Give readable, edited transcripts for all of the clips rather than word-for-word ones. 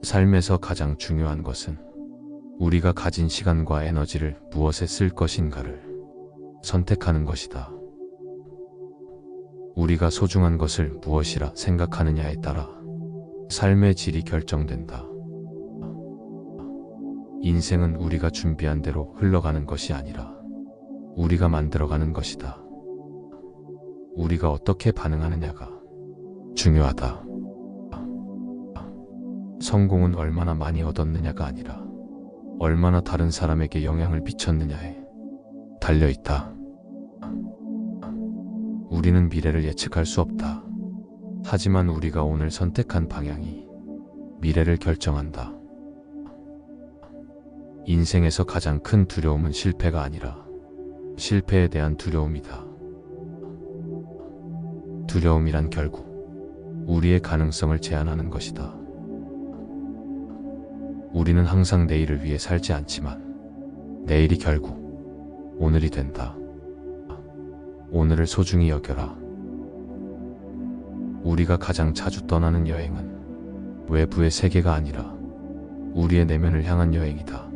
삶에서 가장 중요한 것은 우리가 가진 시간과 에너지를 무엇에 쓸 것인가를 선택하는 것이다. 우리가 소중한 것을 무엇이라 생각하느냐에 따라 삶의 질이 결정된다. 인생은 우리가 준비한 대로 흘러가는 것이 아니라 우리가 만들어가는 것이다. 우리가 어떻게 반응하느냐가 중요하다. 성공은 얼마나 많이 얻었느냐가 아니라 얼마나 다른 사람에게 영향을 미쳤느냐에 달려있다. 우리는 미래를 예측할 수 없다. 하지만 우리가 오늘 선택한 방향이 미래를 결정한다. 인생에서 가장 큰 두려움은 실패가 아니라 실패에 대한 두려움이다. 두려움이란 결국 우리의 가능성을 제한하는 것이다. 우리는 항상 내일을 위해 살지 않지만 내일이 결국 오늘이 된다. 오늘을 소중히 여겨라. 우리가 가장 자주 떠나는 여행은 외부의 세계가 아니라 우리의 내면을 향한 여행이다.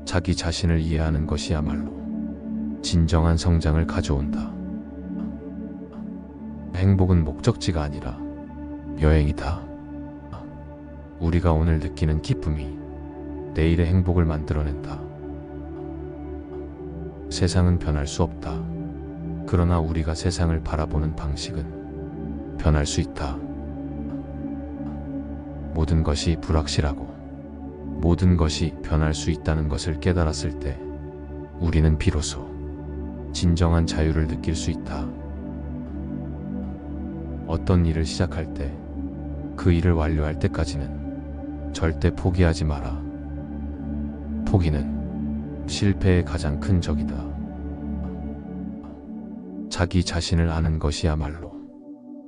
자기 자신을 이해하는 것이야말로 진정한 성장을 가져온다. 행복은 목적지가 아니라 여행이다. 우리가 오늘 느끼는 기쁨이 내일의 행복을 만들어낸다. 세상은 변할 수 없다. 그러나 우리가 세상을 바라보는 방식은 변할 수 있다. 모든 것이 불확실하고 모든 것이 변할 수 있다는 것을 깨달았을 때 우리는 비로소 진정한 자유를 느낄 수 있다. 어떤 일을 시작할 때 그 일을 완료할 때까지는 절대 포기하지 마라. 포기는 실패의 가장 큰 적이다. 자기 자신을 아는 것이야말로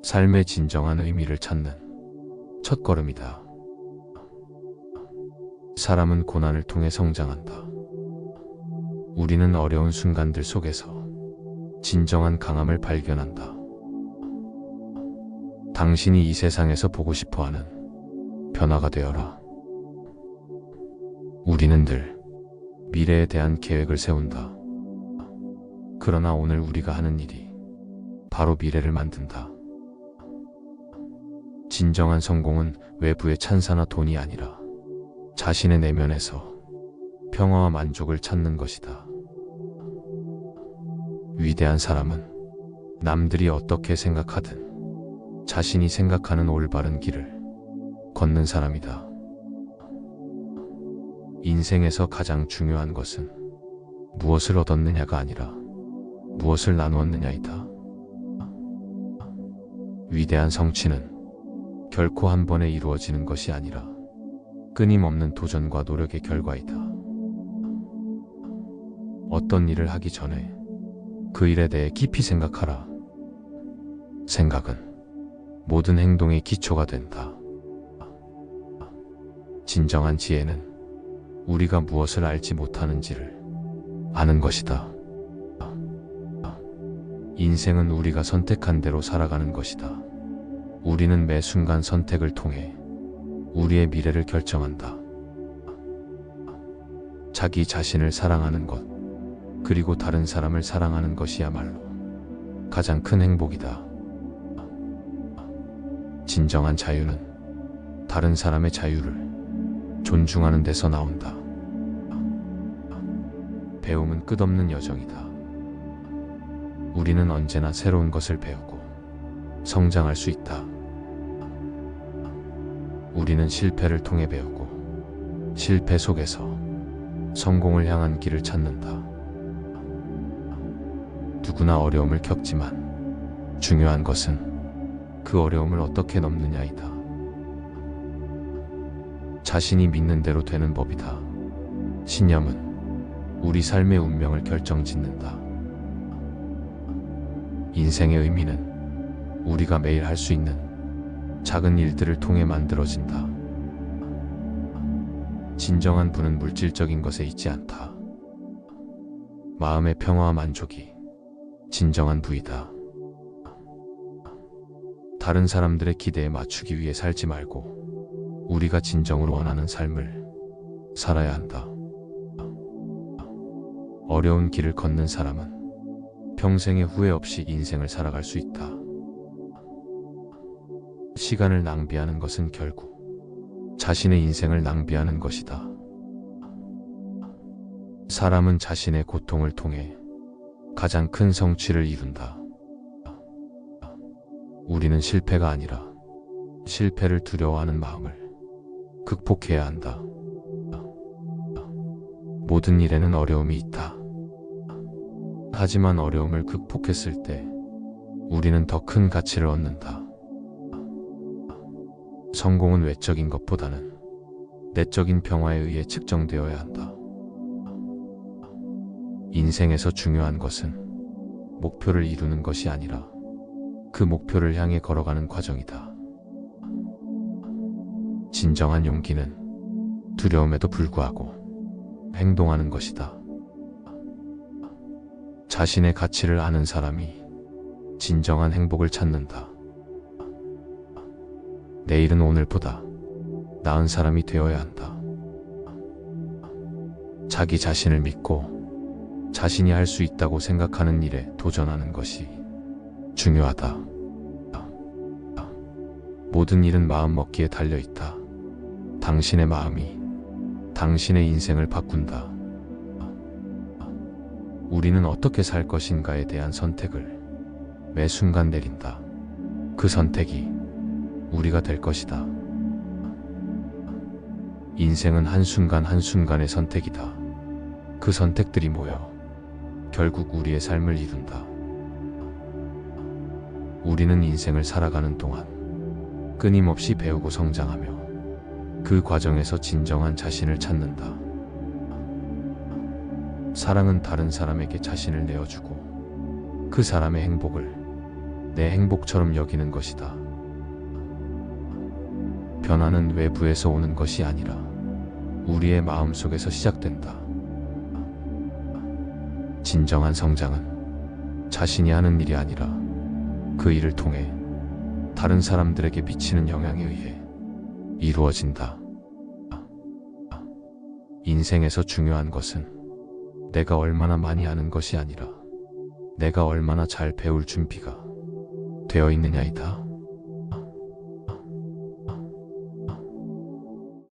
삶의 진정한 의미를 찾는 첫걸음이다. 사람은 고난을 통해 성장한다. 우리는 어려운 순간들 속에서 진정한 강함을 발견한다. 당신이 이 세상에서 보고 싶어하는 변화가 되어라. 우리는 늘 미래에 대한 계획을 세운다. 그러나 오늘 우리가 하는 일이 바로 미래를 만든다. 진정한 성공은 외부의 찬사나 돈이 아니라 자신의 내면에서 평화와 만족을 찾는 것이다. 위대한 사람은 남들이 어떻게 생각하든 자신이 생각하는 올바른 길을 걷는 사람이다. 인생에서 가장 중요한 것은 무엇을 얻었느냐가 아니라 무엇을 나누었느냐이다. 위대한 성취는 결코 한 번에 이루어지는 것이 아니라 끊임없는 도전과 노력의 결과이다. 어떤 일을 하기 전에 그 일에 대해 깊이 생각하라. 생각은 모든 행동의 기초가 된다. 진정한 지혜는 우리가 무엇을 알지 못하는지를 아는 것이다. 인생은 우리가 선택한 대로 살아가는 것이다. 우리는 매 순간 선택을 통해 우리의 미래를 결정한다. 자기 자신을 사랑하는 것, 그리고 다른 사람을 사랑하는 것이야말로 가장 큰 행복이다. 진정한 자유는 다른 사람의 자유를 존중하는 데서 나온다. 배움은 끝없는 여정이다. 우리는 언제나 새로운 것을 배우고 성장할 수 있다. 우리는 실패를 통해 배우고 실패 속에서 성공을 향한 길을 찾는다. 누구나 어려움을 겪지만 중요한 것은 그 어려움을 어떻게 넘느냐이다. 자신이 믿는 대로 되는 법이다. 신념은 우리 삶의 운명을 결정짓는다. 인생의 의미는 우리가 매일 할 수 있는 작은 일들을 통해 만들어진다. 진정한 부는 물질적인 것에 있지 않다. 마음의 평화와 만족이 진정한 부이다. 다른 사람들의 기대에 맞추기 위해 살지 말고 우리가 진정으로 원하는 삶을 살아야 한다. 어려운 길을 걷는 사람은 평생의 후회 없이 인생을 살아갈 수 있다. 시간을 낭비하는 것은 결국 자신의 인생을 낭비하는 것이다. 사람은 자신의 고통을 통해 가장 큰 성취를 이룬다. 우리는 실패가 아니라 실패를 두려워하는 마음을 극복해야 한다. 모든 일에는 어려움이 있다. 하지만 어려움을 극복했을 때 우리는 더 큰 가치를 얻는다. 성공은 외적인 것보다는 내적인 평화에 의해 측정되어야 한다. 인생에서 중요한 것은 목표를 이루는 것이 아니라 그 목표를 향해 걸어가는 과정이다. 진정한 용기는 두려움에도 불구하고 행동하는 것이다. 자신의 가치를 아는 사람이 진정한 행복을 찾는다. 내일은 오늘보다 나은 사람이 되어야 한다. 자기 자신을 믿고 자신이 할 수 있다고 생각하는 일에 도전하는 것이 중요하다. 모든 일은 마음먹기에 달려있다. 당신의 마음이 당신의 인생을 바꾼다. 우리는 어떻게 살 것인가에 대한 선택을 매 순간 내린다. 그 선택이 우리가 될 것이다. 인생은 한순간 한순간의 선택이다. 그 선택들이 모여 결국 우리의 삶을 이룬다. 우리는 인생을 살아가는 동안 끊임없이 배우고 성장하며 그 과정에서 진정한 자신을 찾는다. 사랑은 다른 사람에게 자신을 내어주고 그 사람의 행복을 내 행복처럼 여기는 것이다. 변화는 외부에서 오는 것이 아니라 우리의 마음속에서 시작된다. 진정한 성장은 자신이 하는 일이 아니라 그 일을 통해 다른 사람들에게 미치는 영향에 의해 이루어진다. 인생에서 중요한 것은 내가 얼마나 많이 아는 것이 아니라 내가 얼마나 잘 배울 준비가 되어 있느냐이다.